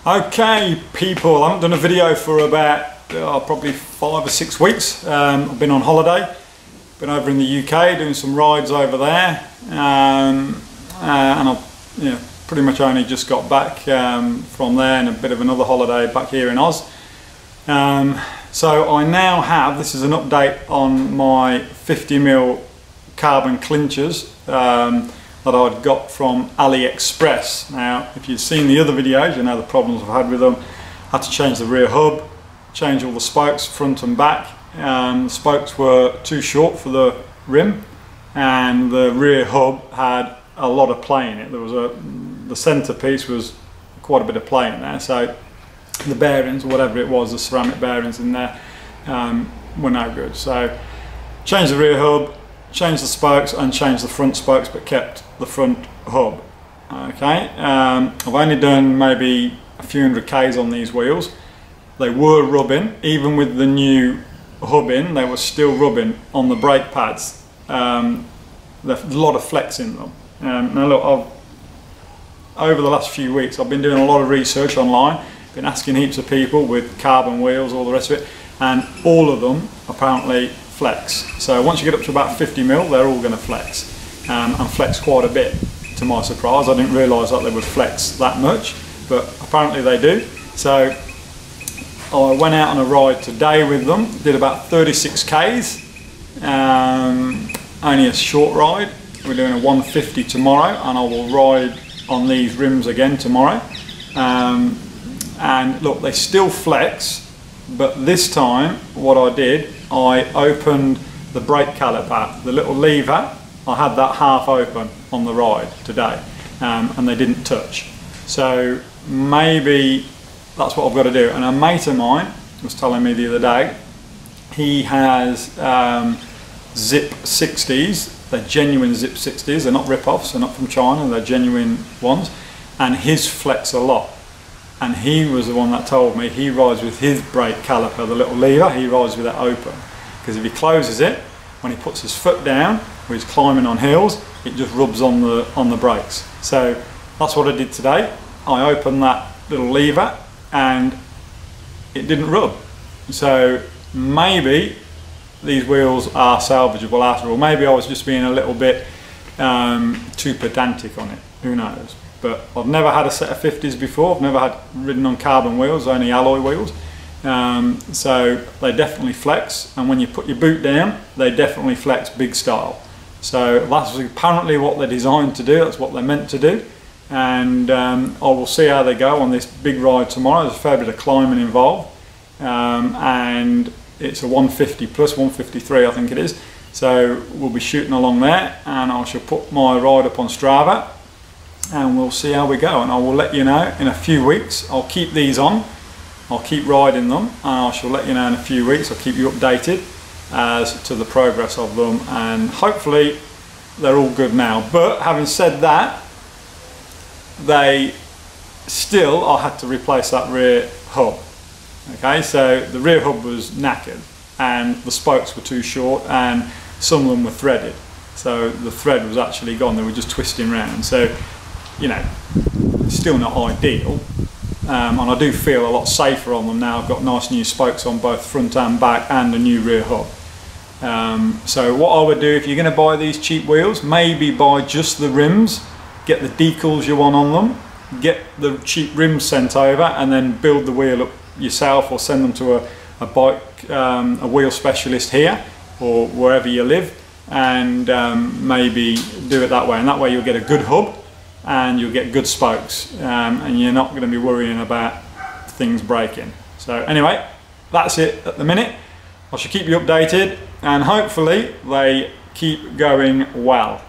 Okay people, I haven't done a video for about probably 5 or 6 weeks. I've been on holiday, been over in the UK doing some rides over there, and I've pretty much only just got back from there, and a bit of another holiday back here in Oz. So I now have, this is an update on my 50mm carbon clinchers that I'd got from AliExpress. Now, if you've seen the other videos, you know the problems I've had with them. Had to change the rear hub, change all the spokes front and back. The spokes were too short for the rim, and the rear hub had a lot of play in it. The centerpiece was quite a bit of play in there, so the bearings, or whatever it was, the ceramic bearings in there, were no good. So changed the rear hub, changed the spokes and changed the front spokes, but kept the front hub. Okay, I've only done maybe a few hundred Ks on these wheels. They were rubbing, even with the new hub in, they were still rubbing on the brake pads. There's a lot of flex in them. Now look, over the last few weeks I've been doing a lot of research online, been asking heaps of people with carbon wheels, all the rest of it, and all of them apparently flex. So once you get up to about 50mm, they're all going to flex, and flex quite a bit, to my surprise. I didn't realise that they would flex that much, but apparently they do. So I went out on a ride today with them, did about 36 Ks, only a short ride. We're doing a 150 tomorrow, and I will ride on these rims again tomorrow. And look, they still flex, but this time what I did, I opened the brake caliper, the little lever. I had that half open on the ride today, and they didn't touch. So maybe that's what I've got to do. And a mate of mine was telling me the other day, he has Zip 60s, they're genuine Zip 60s, they're not rip-offs, they're not from China, they're genuine ones, and his flex a lot. And he was the one that told me he rides with his brake caliper, the little lever, he rides with it open. Because if he closes it, when he puts his foot down, or he's climbing on hills, it just rubs on the brakes. So that's what I did today. I opened that little lever and it didn't rub. So maybe these wheels are salvageable after all. Maybe I was just being a little bit too pedantic on it, who knows. But I've never had a set of 50s before. I've never had ridden on carbon wheels, only alloy wheels. So they definitely flex, and when you put your boot down, they definitely flex big style. So that's apparently what they're designed to do, that's what they're meant to do. And I will see how they go on this big ride tomorrow. There's a fair bit of climbing involved, and it's a 150 plus 153 I think it is. So we'll be shooting along there, and I shall put my ride up on Strava, and we'll see how we go, and I will let you know in a few weeks. I'll keep these on, I'll keep riding them, and I shall let you know in a few weeks. I'll keep you updated as to the progress of them, and hopefully they're all good now. But having said that, they still, I had to replace that rear hub. Okay, so the rear hub was knackered, and the spokes were too short, and some of them were threaded. So the thread was actually gone, they were just twisting round. So, you know, still not ideal, and I do feel a lot safer on them now. I've got nice new spokes on both front and back, and a new rear hub. So what I would do, if you're going to buy these cheap wheels, maybe buy just the rims, get the decals you want on them, get the cheap rims sent over, and then build the wheel up yourself, or send them to a bike, a wheel specialist here or wherever you live, and maybe do it that way. And that way you'll get a good hub, and you'll get good spokes, and you're not going to be worrying about things breaking. So anyway, that's it at the minute. I shall keep you updated, and hopefully they keep going well.